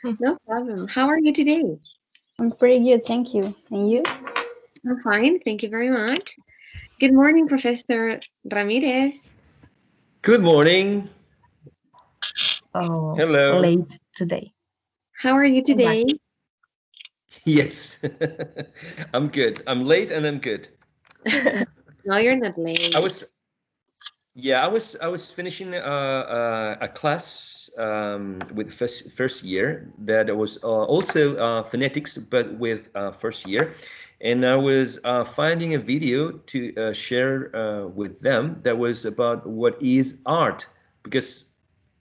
No problem. How are you today? I'm pretty good, thank you. And you? I'm fine. Thank you very much. Good morning, Professor Ramirez. Good morning. Oh, Hello. late today. How are you Back. today? Yes, I'm good. I'm late and I'm good. No, you're not late. I was, yeah, I was finishing a class with first year that was also phonetics, but with first year, and I was finding a video to share with them that was about what is art, because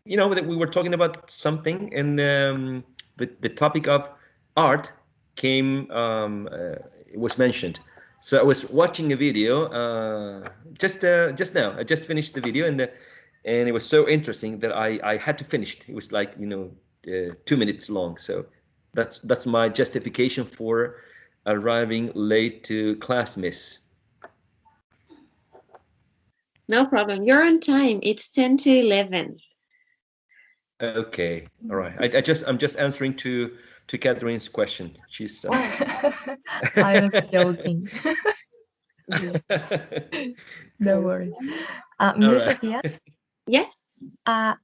that we were talking about something, and the topic of art came it was mentioned. So I was watching a video just now. I just finished the video, and it was so interesting that I had to finish it. It was like 2 minutes long. So that's my justification for arriving late to class, miss. No problem. You're on time. It's 10 to 11. Okay, all right. I'm just answering to Catherine's question. She's I was joking. Mhm. No So, worries. all Miss right. Sophia, yes.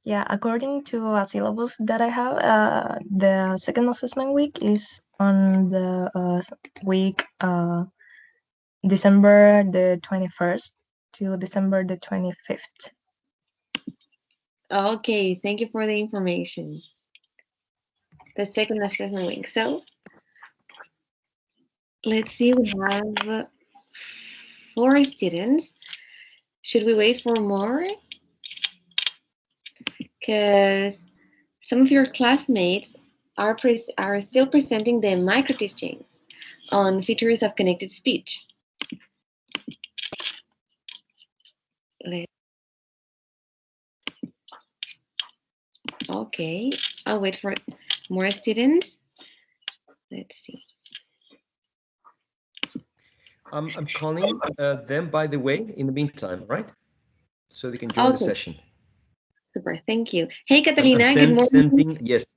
yeah, according to a syllabus that I have, the second assessment week is on the week December the 21st to December the 25th. Okay. Thank you for the information. The second assessment week. So let's see. We have 4 students. Should we wait for more? Because some of your classmates are still presenting the micro teachings on features of connected speech. Okay, I'll wait for more students. Let's see. I'm calling them, by the way, in the meantime, right? So they can join the Okay, session. super. Thank you. Hey, I'm Catalina. Good morning. sending, yes.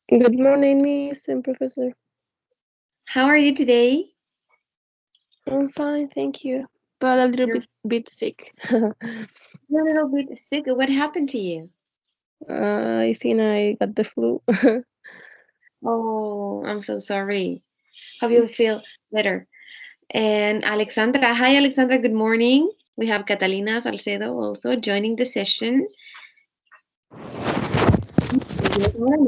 Good morning, Miss and Professor. How are you today? I'm fine, thank you. But a little You're, bit sick. you're a little bit sick. What happened to you? I think I got the flu. Oh, I'm so sorry. Hope you feel better. And Alexandra. Hi, Alexandra. Good morning. We have Catalina Salcedo also joining the session. Good morning.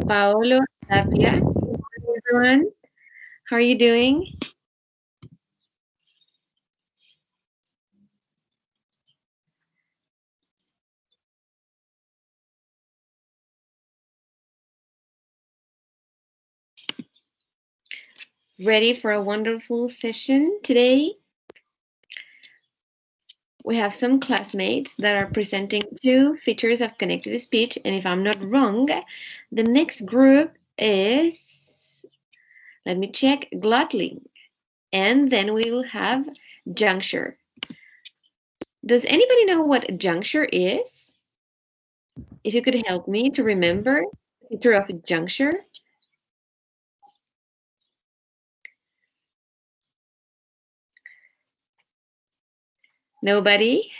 Paolo Tapia. Good morning, everyone. How are you doing? Ready for a wonderful session today? We have some classmates that are presenting 2 features of connected speech, and if I'm not wrong, the next group is, let me check, Glottaling, and then we will have juncture. Does anybody know what juncture is? If you could help me to remember the feature of juncture. Nobody?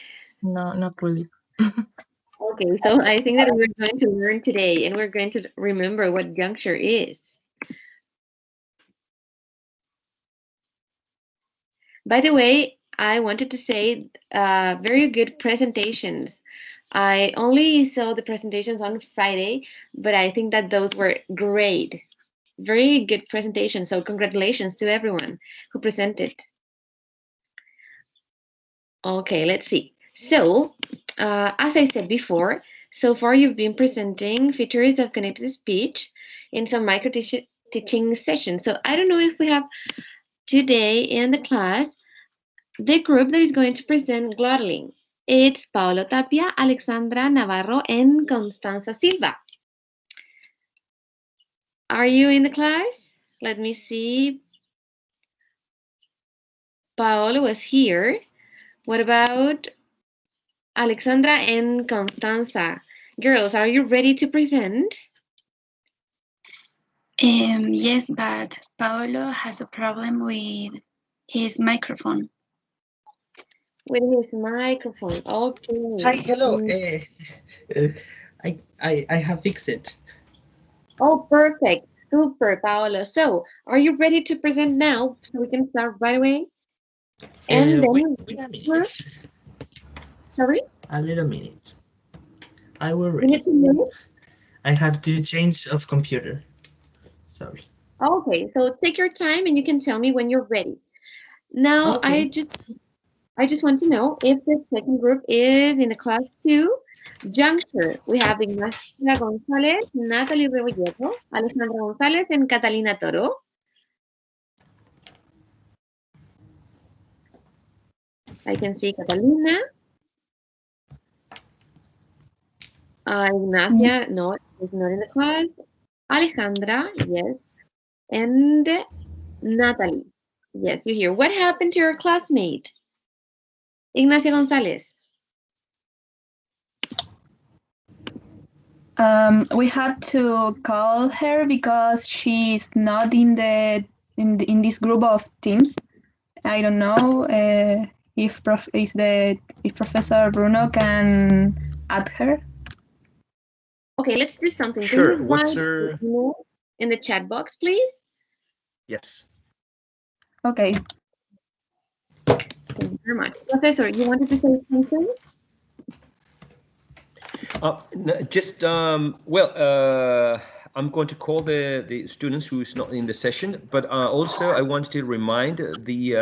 No, not really. Okay, so I think that we're going to learn today and we're going to remember what juncture is. By the way, I wanted to say very good presentations. I only saw the presentations on Friday, but I think that those were great. Very good presentations. So congratulations to everyone who presented. Okay, let's see. So, as I said before, so far you've been presenting features of connected speech in some micro teaching sessions. So I don't know if we have today in the class the group that is going to present Glottaling. It's Paolo Tapia, Alexandra Navarro, and Constanza Silva. Are you in the class? Let me see. Paolo was here. What about Alexandra and Constanza. Girls, are you ready to present? Yes, but Paolo has a problem with his microphone. With his microphone. Okay. Hi, hello. I have fixed it. Oh, perfect. Super, Paolo. So, are you ready to present now so we can start right away? And Wait then, a minute. sorry? A little minute. I will You need ready. 2 minutes? I have to change of computer. Sorry. Okay, so take your time and you can tell me when you're ready. Now, Okay. I just want to know if the second group is in the class 2 juncture. We have Ignacia González, Natalie Rebolledo, Alejandra González, and Catalina Toro. I can see Catalina. Ignacia, no, is not in the class. Alejandra, yes. And Natalie. Yes, you hear. What happened to your classmate? Ignacia González. We had to call her because she's not in this group of teams. I don't know if Professor Bruno can add her. Okay, let's do something. Can Sure. you What's write her? in the chat box, please? Yes. Okay. Thank you very much. Professor, you wanted to say something? Just I'm going to call the students who's not in the session, but also I wanted to remind the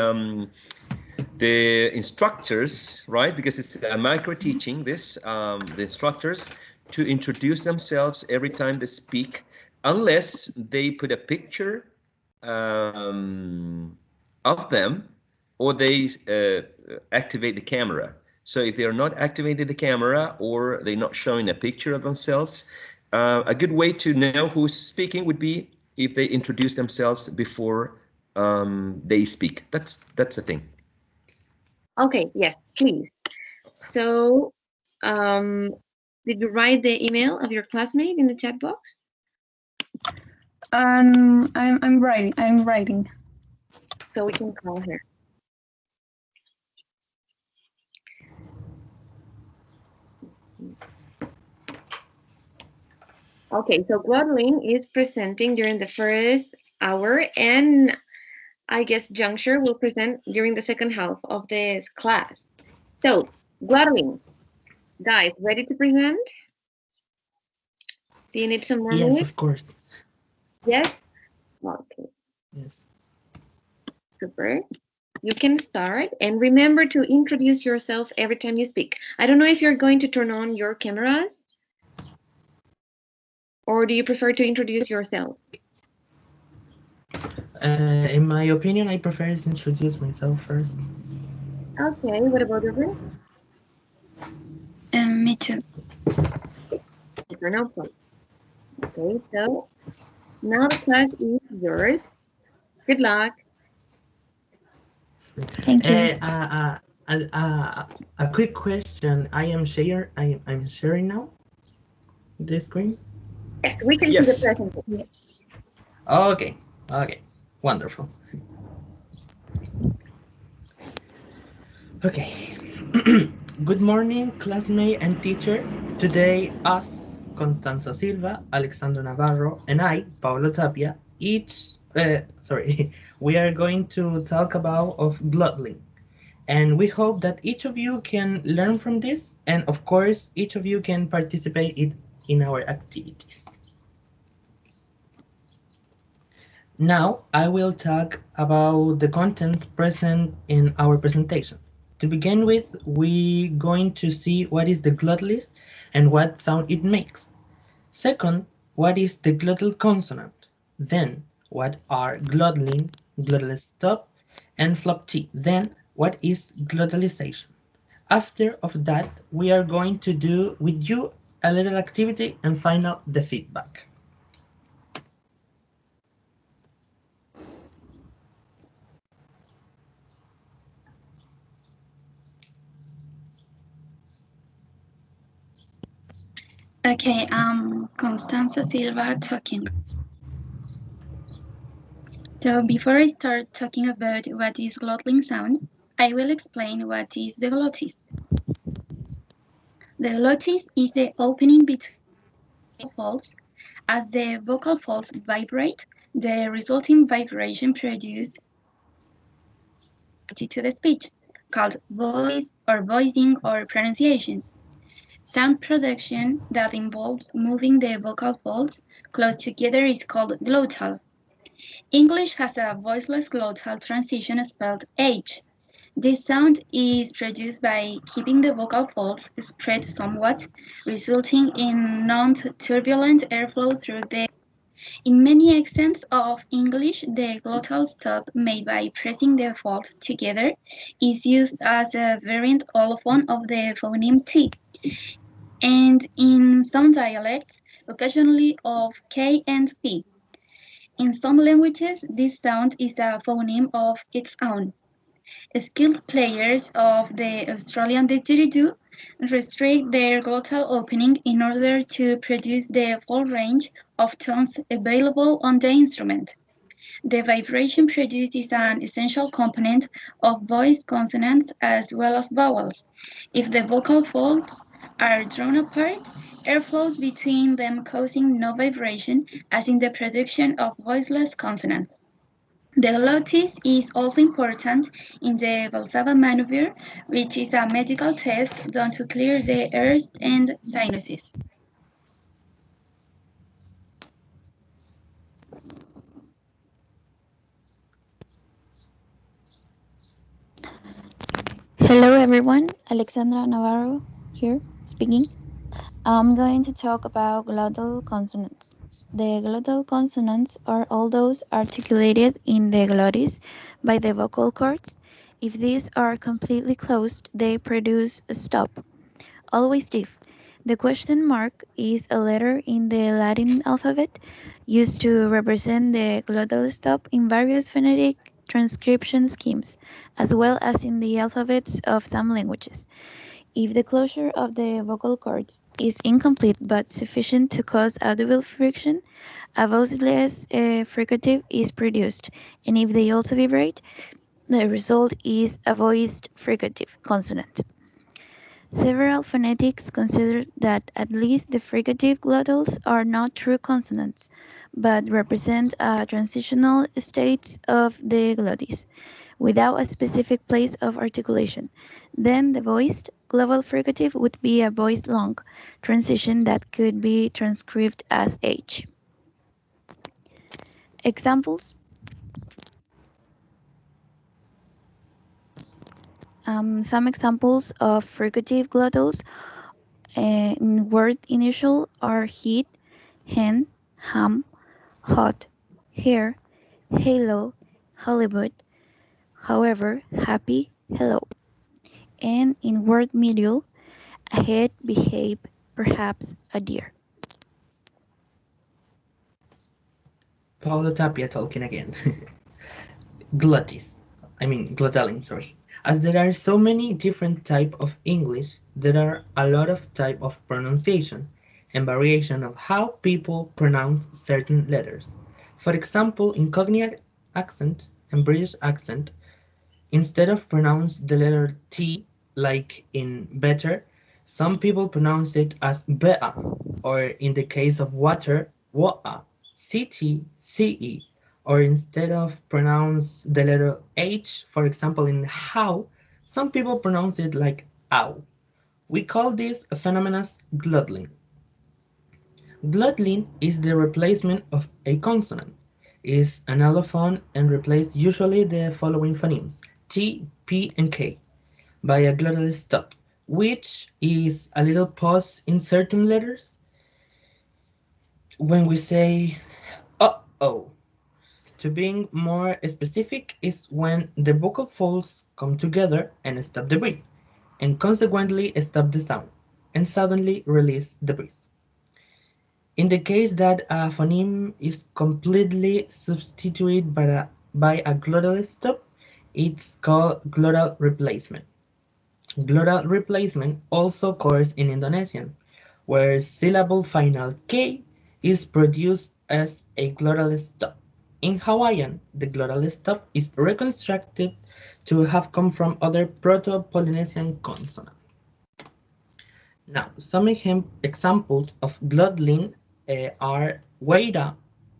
instructors, right? Because it's micro teaching. The instructors to introduce themselves every time they speak, unless they put a picture of them or they activate the camera. So if they're not activating the camera or they're not showing a picture of themselves, a good way to know who's speaking would be if they introduce themselves before they speak. That's the thing. Okay, yes, please. So, did you write the email of your classmate in the chat box? I'm writing. So we can call her. Okay, so Glottaling is presenting during the first hour, and I guess Juncture will present during the second half of this class. So, Glottaling, guys, ready to present? Do you need some more Yes, minutes? of course. Yes? Okay, Yes. super. You can start, and remember to introduce yourself every time you speak. I don't know if you're going to turn on your cameras, or do you prefer to introduce yourself? In my opinion, I prefer to introduce myself first. Okay, what about you? Me too. No problem. Okay, so now the class is yours. Good luck. Thank you. A quick question. I'm sharing now the screen. Yes, we can see the Yes. presentation. Yes. Okay. Okay. Wonderful. Okay. Good morning, classmate and teacher. Today, us, Constanza Silva, Alexandra Navarro, and I, Paolo Tapia, we are going to talk about of Glottaling. And we hope that each of you can learn from this, and of course, each of you can participate in our activities. Now, I will talk about the contents present in our presentation. To begin with, we're going to see what is the glottis and what sound it makes. Second, what is the glottal consonant? Then, what are glottaling, glottal stop, and flop T? Then, what is glottalization? After of that, we are going to do with you a little activity and find out the feedback. Okay, Constanza Silva talking. So before I start talking about what is glottling sound, I will explain what is the glottis. The glottis is the opening between vocal folds. As the vocal folds vibrate, the resulting vibration produces to the speech, called voice or voicing or pronunciation. Sound production that involves moving the vocal folds close together is called glottal. English has a voiceless glottal transition spelled H. This sound is produced by keeping the vocal folds spread somewhat, resulting in non-turbulent airflow through the. In many accents of English, the glottal stop made by pressing the folds together is used as a variant allophone of the phoneme T, and in some dialects, occasionally of K and P. In some languages, this sound is a phoneme of its own. Skilled players of the Australian didgeridoo restrict their glottal opening in order to produce the full range of tones available on the instrument. The vibration produced is an essential component of voice consonants as well as vowels. If the vocal folds are drawn apart, air flows between them causing no vibration, as in the production of voiceless consonants. The glottis is also important in the Valsalva maneuver, which is a medical test done to clear the ears and sinuses. Hello everyone, Alexandra Navarro here speaking. I'm going to talk about glottal consonants. The glottal consonants are all those articulated in the glottis by the vocal cords. If these are completely closed, they produce a stop, always div. The question mark is a letter in the Latin alphabet used to represent the glottal stop in various phonetic transcription schemes, as well as in the alphabets of some languages. If the closure of the vocal cords is incomplete but sufficient to cause audible friction, a voiceless fricative is produced, and if they also vibrate, the result is a voiced fricative consonant. Several phonetics consider that at least the fricative glottals are not true consonants, but represent transitional states of the glottis, without a specific place of articulation. Then the voiced global fricative would be a voiced long transition that could be transcribed as H. Examples: some examples of fricative glottals in word initial are heat, hen, ham, hot, hair, halo, Hollywood, however, happy, hello. And in word medial, ahead, behave, perhaps, a deer. Paulo Tapia talking again. Glottis. Glottaling, sorry. As there are so many different type of English, there are a lot of type of pronunciation and variation of how people pronounce certain letters. For example, in Cockney accent and British accent, instead of pronounce the letter T like in better, some people pronounce it as bea, or in the case of water, wa'a, city, ce, or instead of pronounce the letter H, for example in how, some people pronounce it like ow. We call this a phenomenon glottling. Glottling is the replacement of a consonant, is an allophone and replace usually the following phonemes T, P, and K by a glottal stop, which is a little pause in certain letters when we say uh-oh. To being more specific is when the vocal folds come together and stop the breath, and consequently stop the sound, and suddenly release the breath. In the case that a phoneme is completely substituted by a glottal stop, it's called glottal replacement. Glottal replacement also occurs in Indonesian, where syllable final K is produced as a glottal stop. In Hawaiian, the glottal stop is reconstructed to have come from other Proto-Polynesian consonants. Now, some examples of glottling are waita,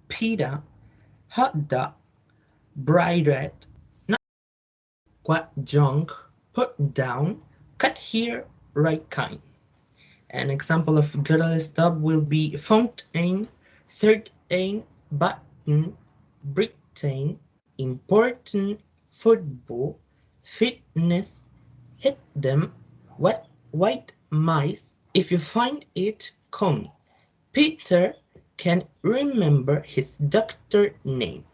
pita, hada, brighted, quite junk, put down, cut here, right kind. An example of glottal stop will be fountain, certain, button, Britain, important, football, fitness, hit them, what white mice. If you find it, call me. Peter can remember his doctor name.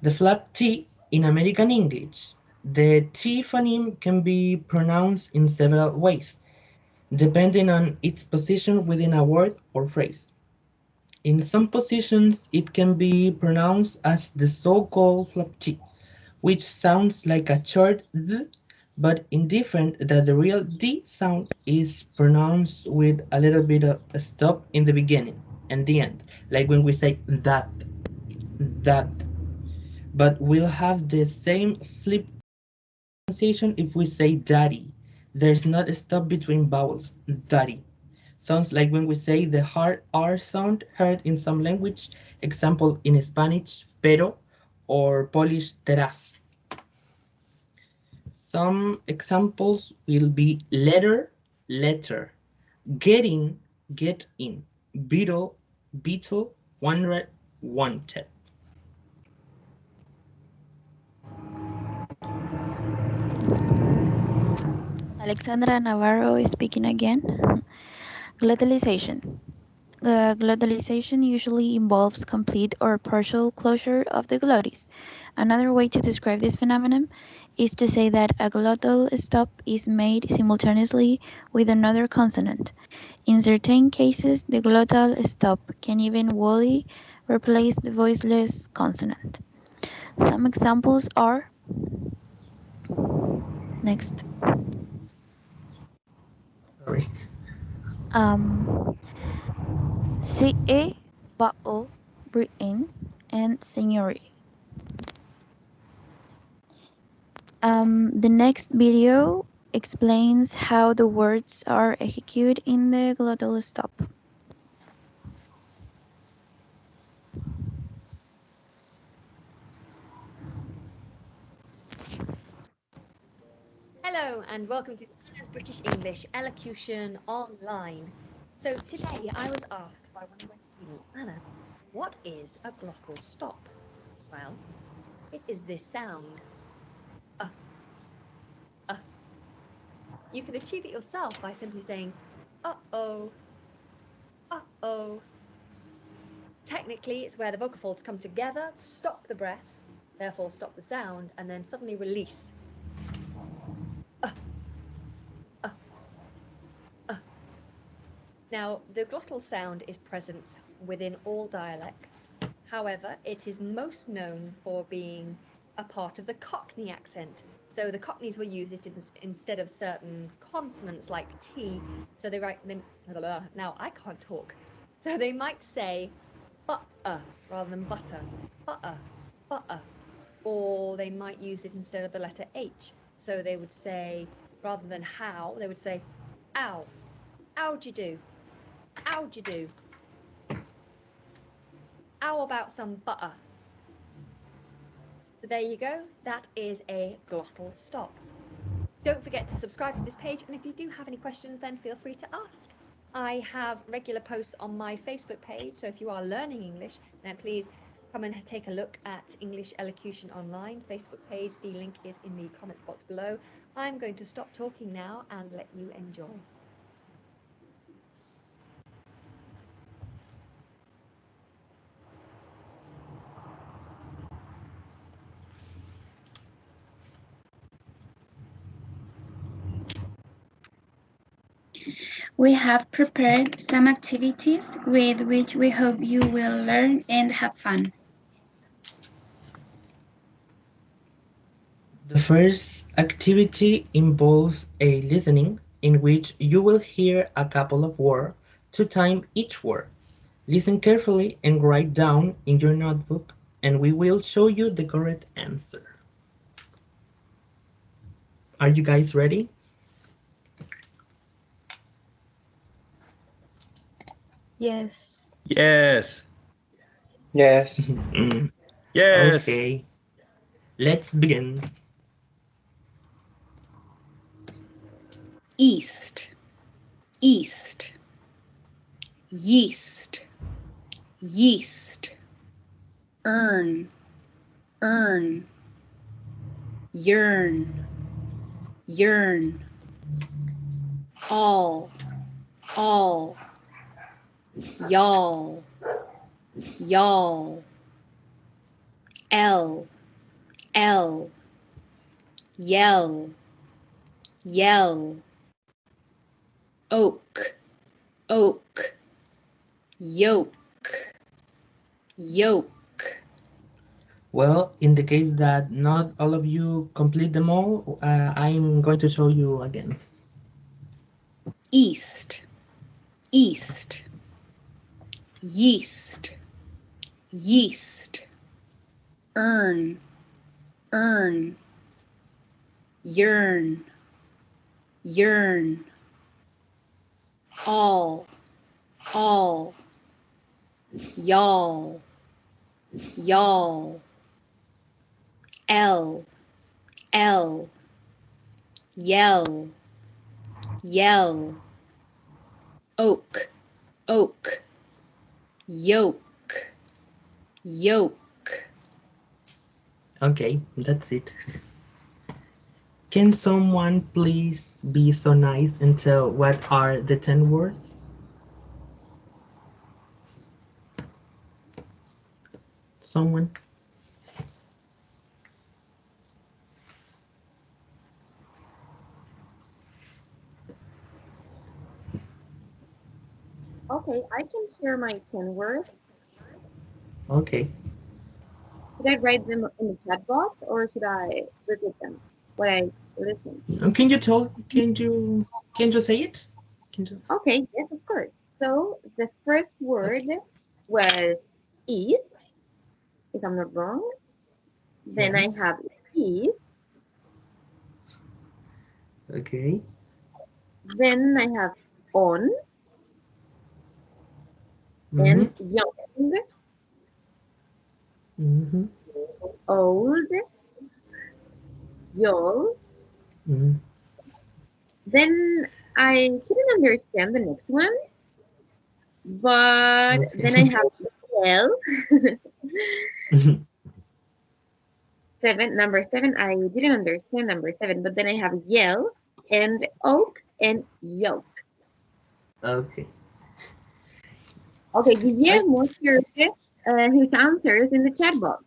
The flap T in American English. The T phoneme can be pronounced in several ways, depending on its position within a word or phrase. In some positions, it can be pronounced as the so-called flap T, which sounds like a short Z, but indifferent that the real D sound is pronounced with a little bit of a stop in the beginning and the end, like when we say that, that. But we'll have the same flip pronunciation if we say daddy. There's not a stop between vowels, daddy. Sounds like when we say the hard R sound heard in some language, example in Spanish, pero, or Polish, teraz. Some examples will be letter, letter, getting, get in, beetle, beetle, wanted, wanted. Alexandra Navarro is speaking again. Glottalization. Glottalization usually involves complete or partial closure of the glottis. Another way to describe this phenomenon is to say that a glottal stop is made simultaneously with another consonant. In certain cases, the glottal stop can even wholly replace the voiceless consonant. Some examples are next. Sorry. CE, bottle, Britain, and seniority. The next video explains how the words are executed in the glottal stop. Hello and welcome to Anna's British English Elocution Online. So today I was asked by one of my students, Anna, what is a glottal stop? Well, it is this sound. You can achieve it yourself by simply saying, uh-oh, uh-oh. Technically, it's where the vocal folds come together, stop the breath, therefore stop the sound, and then suddenly release. Now, the glottal sound is present within all dialects. However, it is most known for being a part of the Cockney accent. So the Cockneys will use it instead of certain consonants like T. So they write them, now I can't talk. So they might say butter rather than butter, butter, butter. Or they might use it instead of the letter H. So they would say, rather than how, they would say, ow, how'd you do? How'd you do? How about some butter? So there you go, that is a glottal stop. Don't forget to subscribe to this page, and if you do have any questions, then feel free to ask. I have regular posts on my Facebook page, so if you are learning English, then please come and take a look at English Elocution Online Facebook page. The link is in the comments box below. I'm going to stop talking now and let you enjoy. We have prepared some activities with which we hope you will learn and have fun. The first activity involves a listening in which you will hear a couple of words to time each word. Listen carefully and write down in your notebook, and we will show you the correct answer. Are you guys ready? Yes. Yes. Yes. Yes. Okay, let's begin. East, east, yeast, yeast, earn, earn, yearn, yearn, all, y'all, y'all, L, yell, yell, oak, yoke, yoke, Well, in the case that not all of you complete them all, I'm going to show you again. east, east, yeast, yeast, earn, yearn, yearn, all, y'all, L, yell, yell, oak, yoke, yoke. Okay, that's it. Can someone please be so nice and tell what are the 10 words? Someone? Okay, I can share my 10 words. Okay. Should I write them in the chat box or should I repeat them when I listen? Can you tell? Can you say it? Can you? Okay, yes, of course. So the first word was east, if I'm not wrong. Then I Yes. have east. Okay. Then I have on Mm-hmm. and young, Mm-hmm. old, y'all. Mm-hmm. Then I couldn't understand the next one, but then I Okay. have yell. Number seven, I didn't understand number seven, but then I have yell and oak and yoke. Okay. Okay, I, Guillermo shared his answers in the chat box.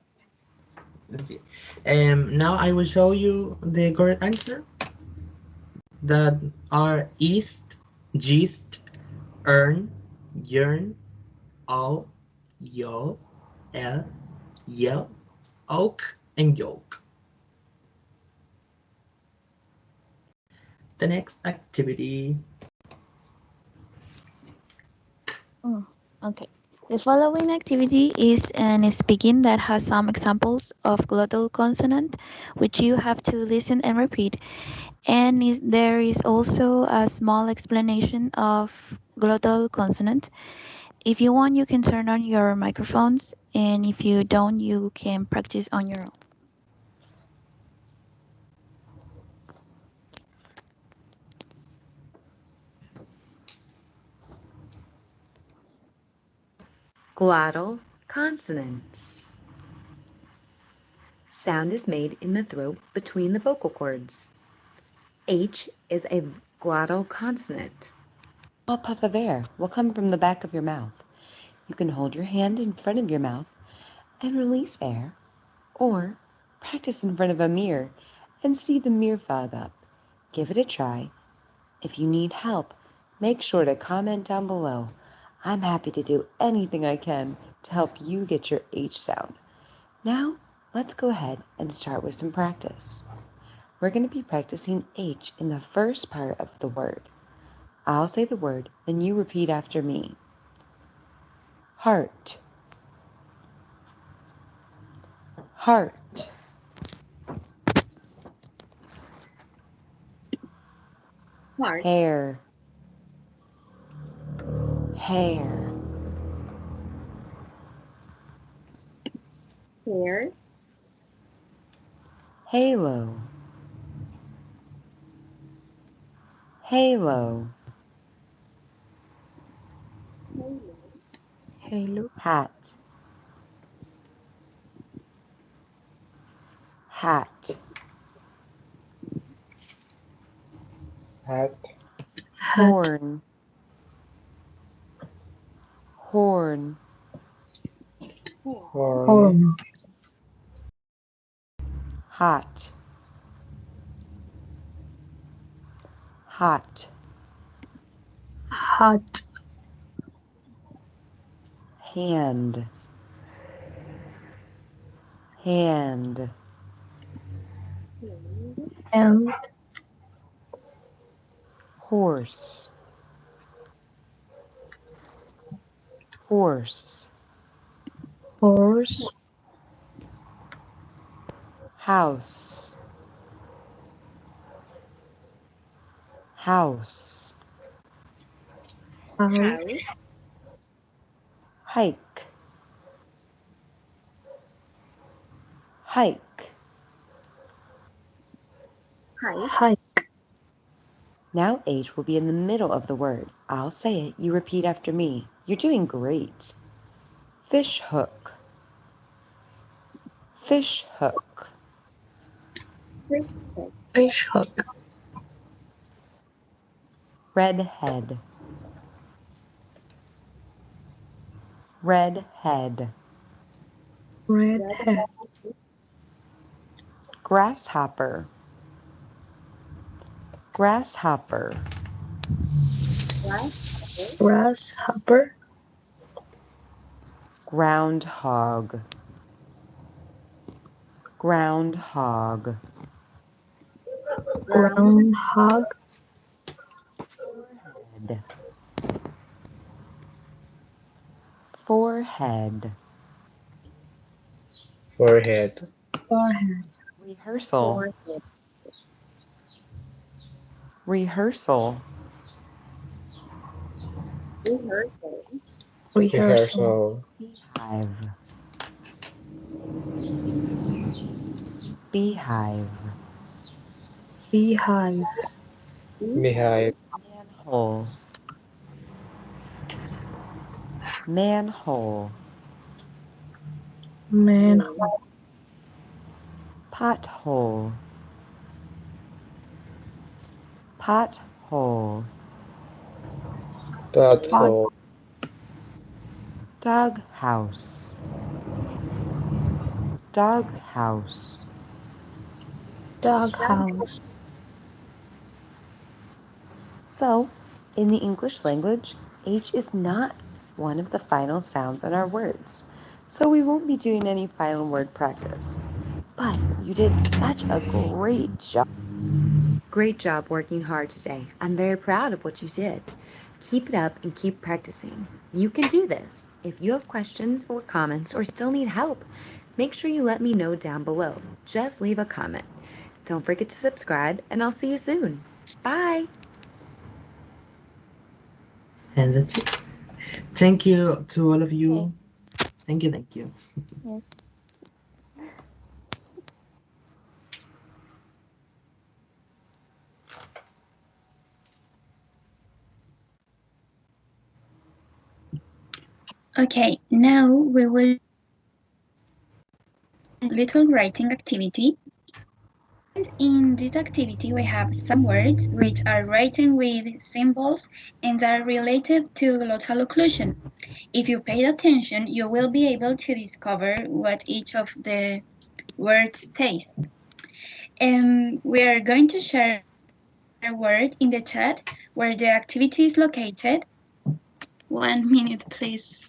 okay. Now I will show you the correct answer that are east, gist, earn, yearn, all, y'all, el, yell, oak, and yolk. The next activity. Okay. The following activity is an speaking that has some examples of glottal consonant, which you have to listen and repeat. And there is also a small explanation of glottal consonant. If you want, you can turn on your microphones, and if you don't, you can practice on your own. Glottal consonants. Sound is made in the throat between the vocal cords. H is a glottal consonant. A puff of air will come from the back of your mouth. You can hold your hand in front of your mouth and release air, or practice in front of a mirror and see the mirror fog up. Give it a try. If you need help, make sure to comment down below. I'm happy to do anything I can to help you get your H sound. Now, let's go ahead and start with some practice. We're going to be practicing H in the first part of the word. I'll say the word, then you repeat after me. Heart. Heart. Heart. Hair. Hair. Hair. Halo. Halo. Halo. Hat. Hat. Hat. Hat. Horn. Horn. Horn. Horn. Hot. Hot. Hot. Hand. Hand. And Horse. Horse. horse. House. House. House. House. Hike. Hike. Hike. Hike. Now H will be in the middle of the word. I'll say it, you repeat after me. You're doing great. Fish hook. Fish hook. Fish hook. Redhead. Redhead. Redhead. Grasshopper. Grasshopper. Grasshopper. Groundhog. Groundhog. Groundhog. Forehead. Forehead. Forehead. Forehead. Rehearsal. Rehearsal. Rehearsal. Rehearsal. Rehearsal. Beehive. Beehive. Beehive. Beehive. Manhole. Manhole. Manhole. Pothole. Pothole. Pothole. Doghouse. Doghouse. Doghouse. So, in the English language, H is not one of the final sounds in our words. So we won't be doing any final word practice. But you did such a great job. Great job working hard today. I'm very proud of what you did. Keep it up and keep practicing. You can do this. If you have questions or comments or still need help, make sure you let me know down below. Just leave a comment. Don't forget to subscribe, and I'll see you soon. Bye! And that's it. Thank you to all of you. Thank you, thank you. Yes. Okay, now we will little writing activity. And in this activity, we have some words which are written with symbols and are related to glottal occlusion. If you pay attention, you will be able to discover what each of the words says. We are going to share a word in the chat where the activity is located. 1 minute, please.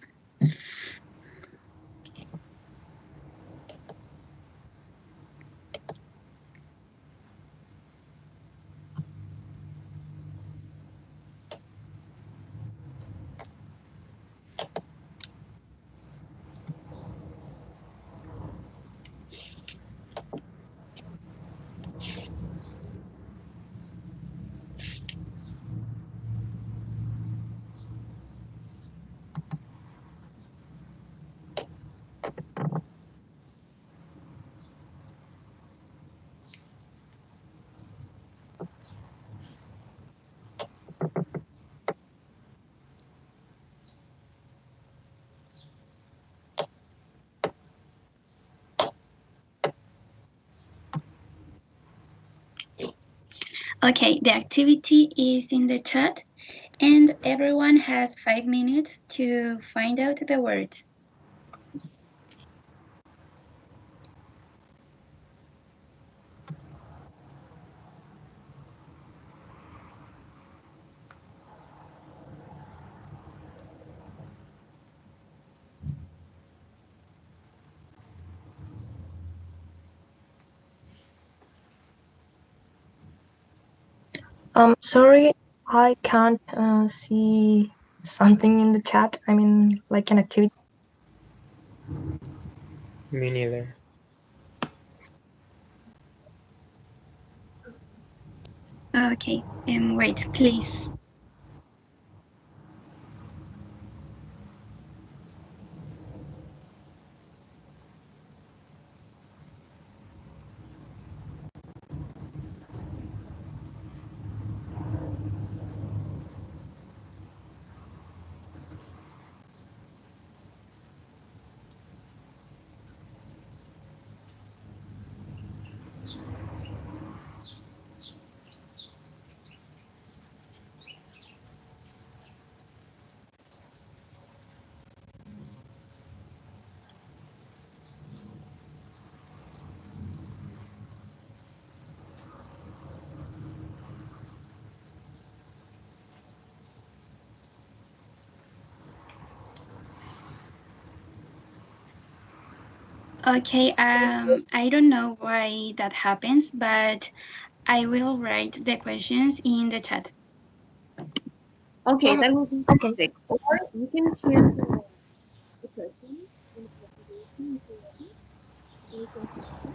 Okay, the activity is in the chat, and everyone has 5 minutes to find out the words. Sorry, I can't see something in the chat. I mean, like an activity. Me neither. Okay, wait, please. Okay, I don't know why that happens, but I will write the questions in the chat. Okay, that will be perfect. Or you can share the question in the presentation if you're ready, and you can copy.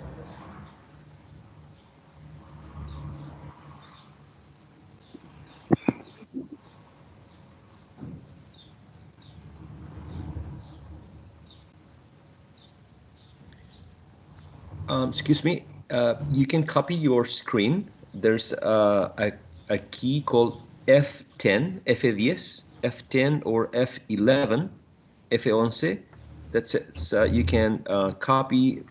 Excuse me, you can copy your screen. There's a key called F10, F10, F10 or F11, F11. That's it. So you can copy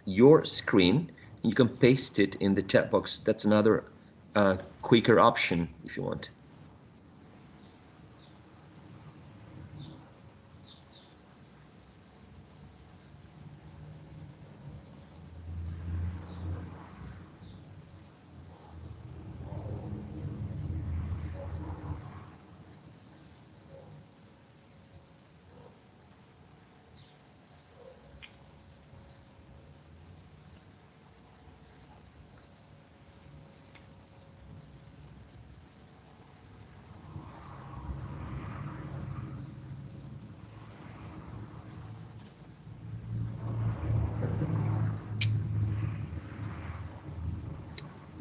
your screen. You can paste it in the chat box. That's another quicker option if you want.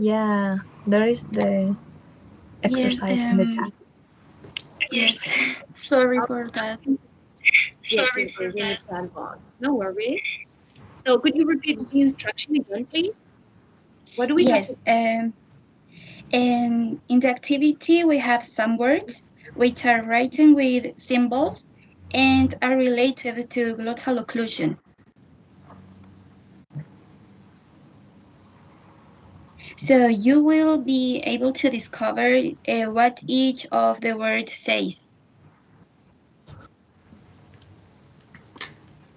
Yeah, there is the exercise in the chat. Yes, sorry for that. Yes, it is in the chat box. No worries. So could you repeat the instruction again, please? What do we have Yes, and in the activity we have some words which are written with symbols and are related to glottal occlusion. So you will be able to discover what each of the words says.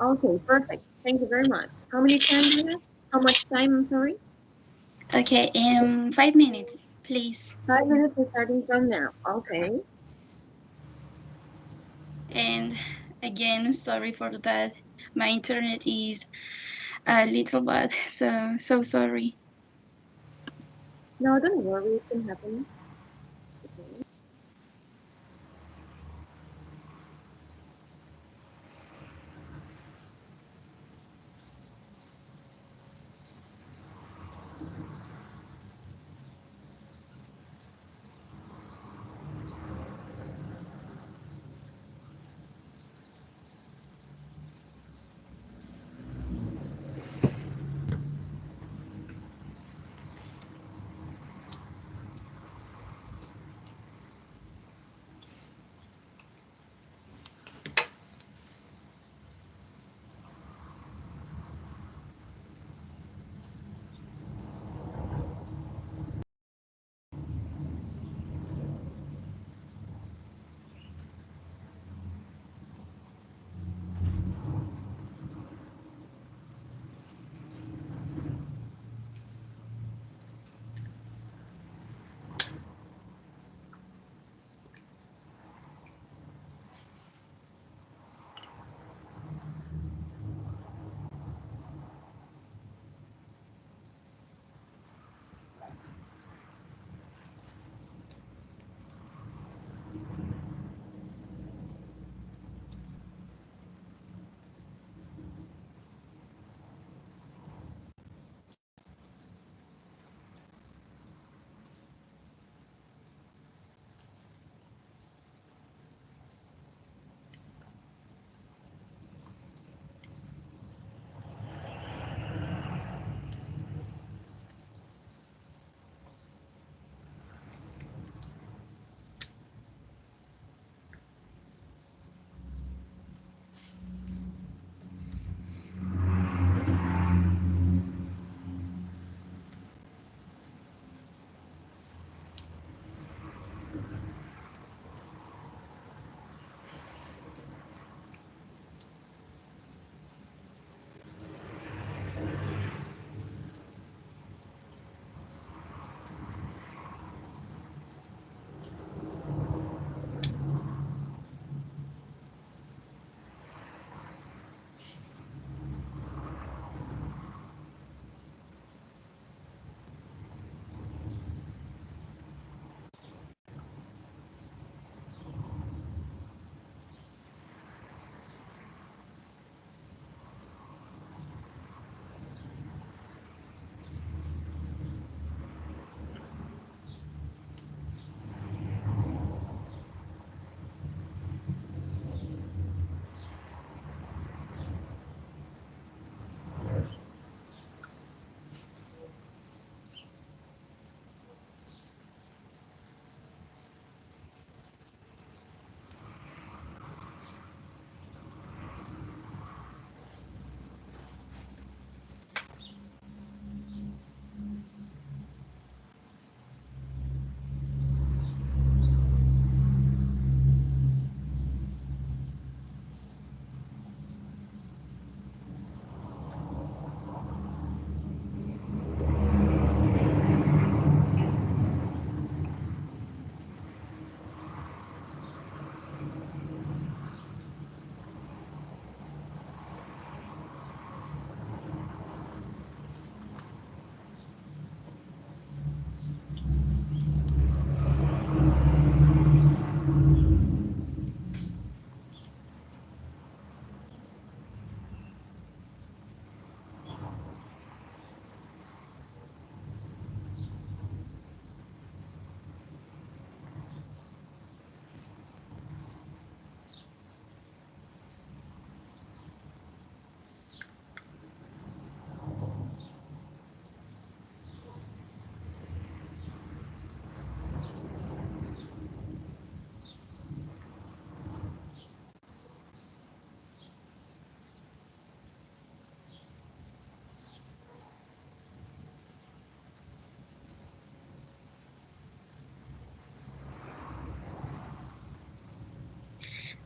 Okay, perfect. Thank you very much. How many time do you have? How much time, I'm sorry? Okay, in 5 minutes, please. 5 minutes is starting from now. Okay. And again, sorry for that. My internet is a little bad, so sorry. No, don't worry, it can happen. Okay.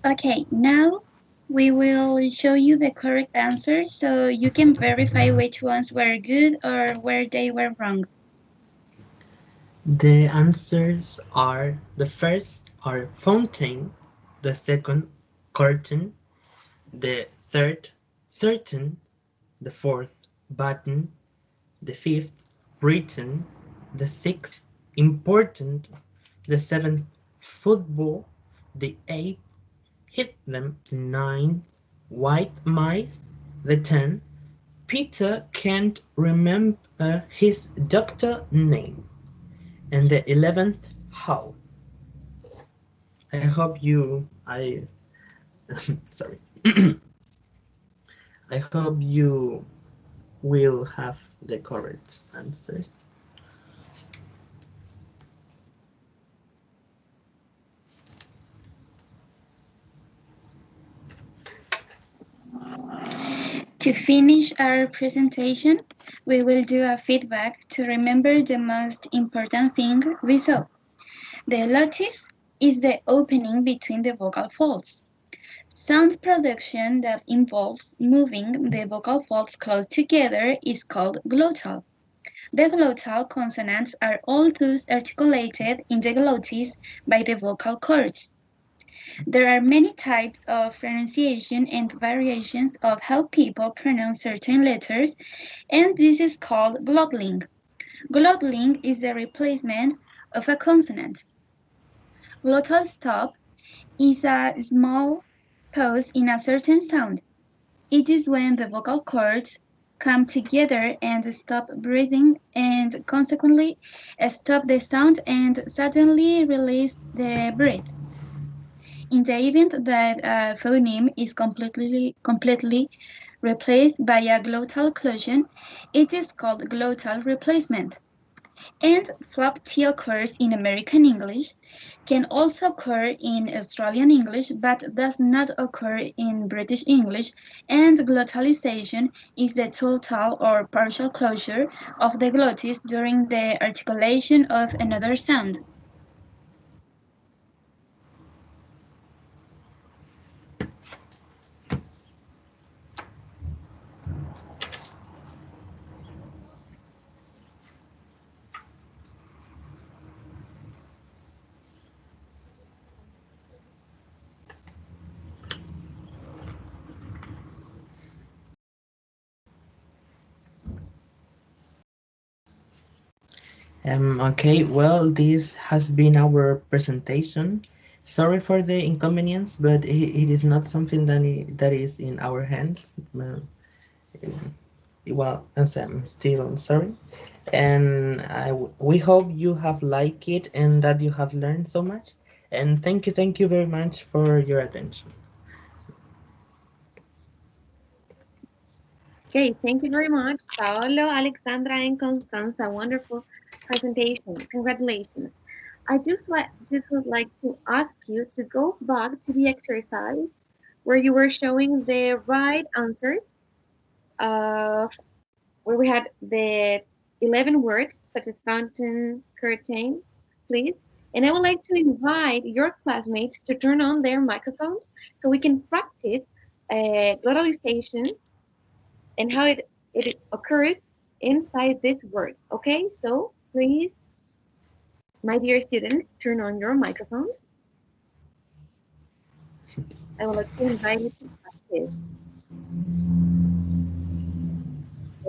Okay, now we will show you the correct answers so you can verify which ones were good or where they were wrong. The answers are: the first are fountain, the second curtain, the third certain, the fourth button, the fifth written, the sixth important, the seventh football, the eighth hit them, the ninth white mice, the 10th Peter can't remember his doctor name, and the 11th how. I hope I sorry. I hope you will have the correct answers. To finish our presentation, we will do a feedback to remember the most important thing we saw. The glottis is the opening between the vocal folds. Sound production that involves moving the vocal folds close together is called glottal. The glottal consonants are all thus articulated in the glottis by the vocal cords. There are many types of pronunciation and variations of how people pronounce certain letters, and this is called glottaling. Glottaling is the replacement of a consonant. Glottal stop is a small pause in a certain sound. It is when the vocal cords come together and stop breathing and consequently stop the sound and suddenly release the breath. In the event that a phoneme is completely replaced by a glottal occlusion, it is called glottal replacement. And flap T occurs in American English, can also occur in Australian English, but does not occur in British English, and glottalization is the total or partial closure of the glottis during the articulation of another sound. Okay, well, this has been our presentation. Sorry for the inconvenience, but it is not something that is in our hands. Well, as I'm still sorry. And we hope you have liked it and that you have learned so much. And thank you very much for your attention. Okay, thank you very much, Paolo, Alexandra, and Constanza. Wonderful presentation. Congratulations. I just would like to ask you to go back to the exercise where you were showing the right answers of where we had the 11 words such as fountain, curtain, please. And I would like to invite your classmates to turn on their microphones so we can practice globalization and how it occurs inside these words. Okay, so please, my dear students, turn on your microphones. I would like to invite you to practice.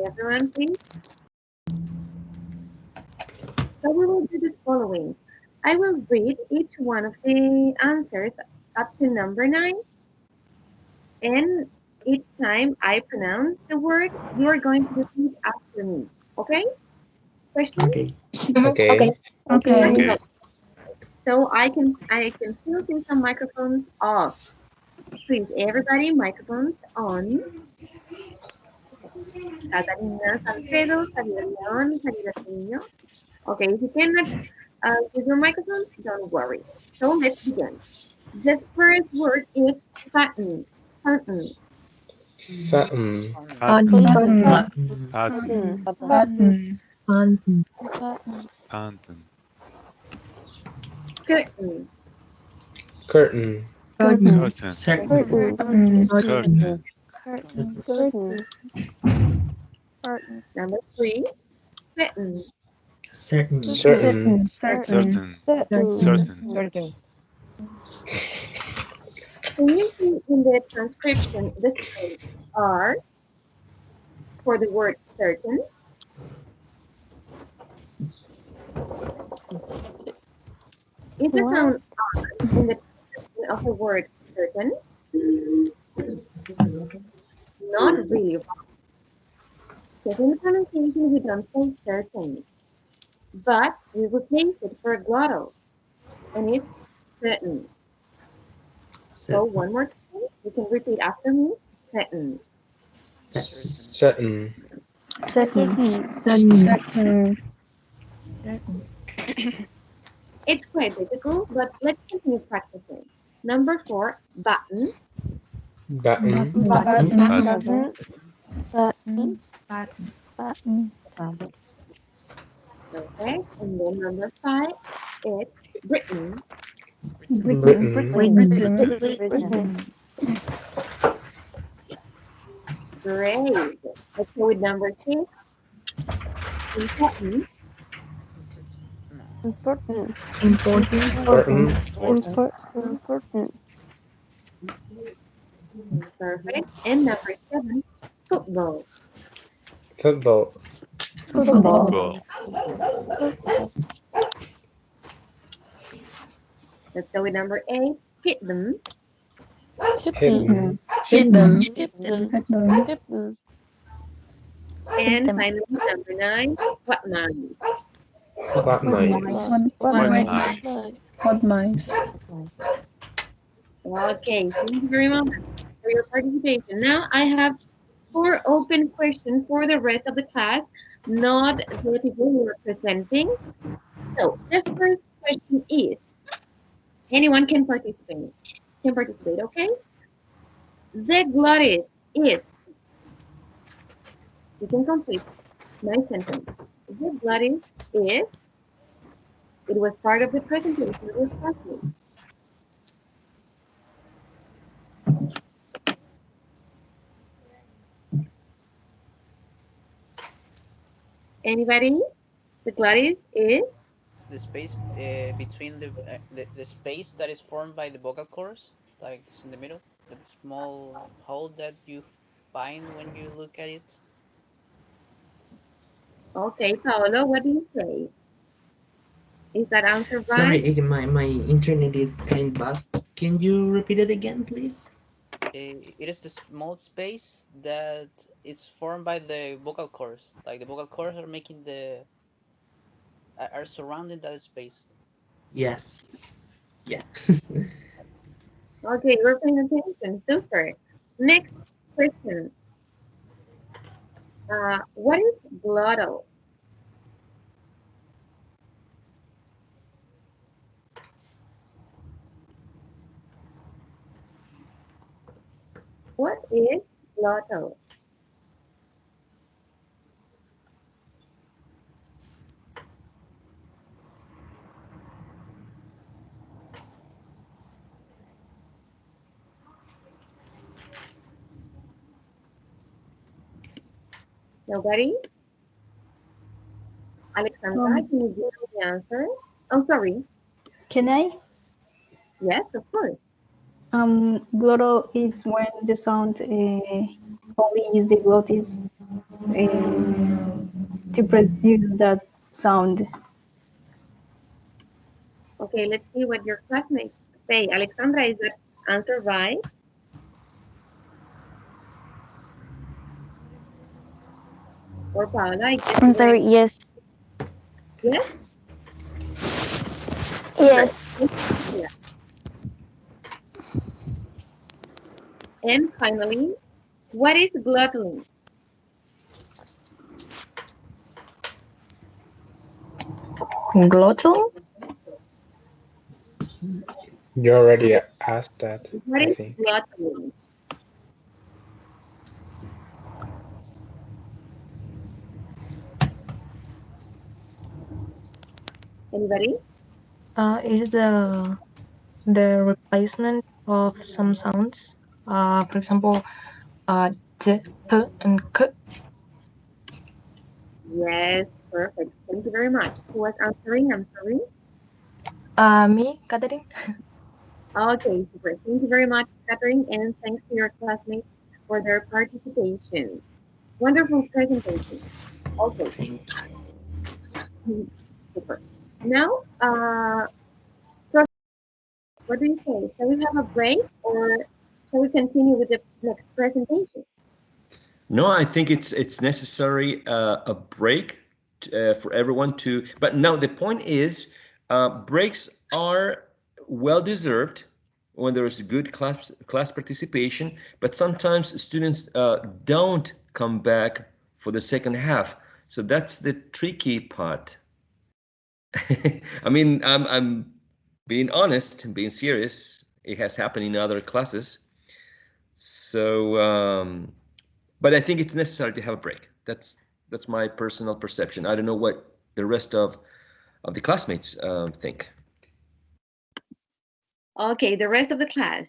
Everyone, please. So we will do the following. I will read each one of the answers up to number 9, and each time I pronounce the word, you are going to repeat after me. Okay? Question? Okay. Okay. Okay. Okay. So I can still see some microphones off. Please, everybody, microphones on. Catalina Salcedo, Salida León, Salida Trino. Okay, if you cannot use your microphone, don't worry. So let's begin. The first word is fatten. Fatten. Fatten. Button. Button. Button. Button. Button. Button. Curtain. Curtain. Curtain. Certain. Curtain. Curtain. Curtain. Curtain. Curtain. Number 3, certain. Certain. Certain. Certain. Certain. Can you see in the transcription the sound R for the word certain? Is the What? sound R in the transcription of the word certain? Not really wrong. Because in the pronunciation we don't say certain, but we replace it for a glottal, and it's certain. So Certain. one more time, you can repeat after me, certain. Certain. Certain. Certain. Certain. It's quite difficult, but let's continue practicing. Number 4, button. Button. Button. Button. Button. Button. Button. Perfect. And then number 5, it's written. Britain. Britain. Written. Britain. Great. Let's go with number 6, important. Important. Important. Important. Important. Perfect. And number 7, football. Football. Football. Let's go with number 8, hit them. Hidden. Hit them. Hit them. Hit them. And finally, number 9, what mice. What mice. What mice. Okay, thank you very much for your participation. Now I have 4 open questions for the rest of the class, not the people who are presenting. So the first question is, anyone can participate. Okay? The glottis is, you can complete my sentence. The glottis is, it was part of the presentation of your classroom. Anybody? The glottis is? The space between the space that is formed by the vocal cords, like it's in the middle, that small hole that you find when you look at it. Okay, Paolo, what do you say? Is that answer right? Sorry, my internet is kind of bad. Can you repeat it again, please? It is the small space that it's formed by the vocal cords. Like the vocal cords are making are surrounding that space. Yes. Yeah. Okay, we're paying attention. Super. Next question. What is glottal? What is glottal? Nobody? Alexandra, can you give me the answer? Oh, sorry. Can I? Yes, of course. Glottal is when the sound only use the glottis to produce that sound. Okay, let's see what your classmates say. Alexandra, is that answer right? Or Paola, I guess I'm sorry, yes. yes? Yes. Yeah. And finally, what is glottaling? Glottal? You already asked that, What I is think. glottaling? Anybody? Is the replacement of some sounds. For example, t, p, and k. Yes, perfect. Thank you very much. Who was answering? I'm sorry. Me, Catherine. Okay, super. Thank you very much, Catherine, and thanks to your classmates for their participation. Wonderful presentation. Okay, Thank super. Now, what do you say? Shall we have a break or shall we continue with the next presentation? No, I think it's necessary a break for everyone to. But now the point is, breaks are well deserved when there is good class participation. But sometimes students don't come back for the second half. So that's the tricky part. I mean, I'm being honest, being serious. It has happened in other classes. So, but I think it's necessary to have a break. That's my personal perception. I don't know what the rest of the classmates think. Okay, the rest of the class.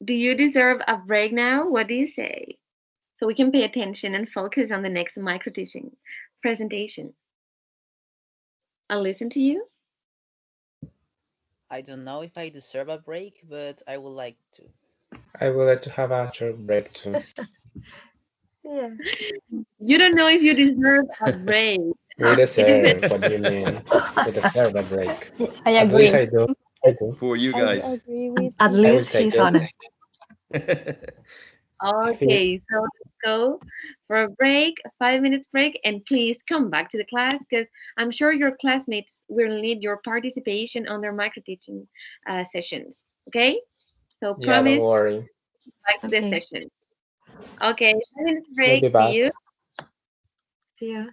Do you deserve a break now? What do you say? So we can pay attention and focus on the next micro teaching presentation. I'll listen to you. I don't know if I deserve a break, but I would like to. I would like to have a short break too. Yeah. You don't know if you deserve a break. We It depends. deserve, what do you mean? We deserve a break. I At least agree. I do. I do. For you I guys. agree with At I will least take he's it. honest. Okay, so let's go for a break, a 5 minutes break, and please come back to the class because I'm sure your classmates will need your participation on their micro teaching sessions. Okay, so Yeah, don't promise worry. back to the Okay. session. Okay, 5 minutes We'll break. be See back. you. See ya.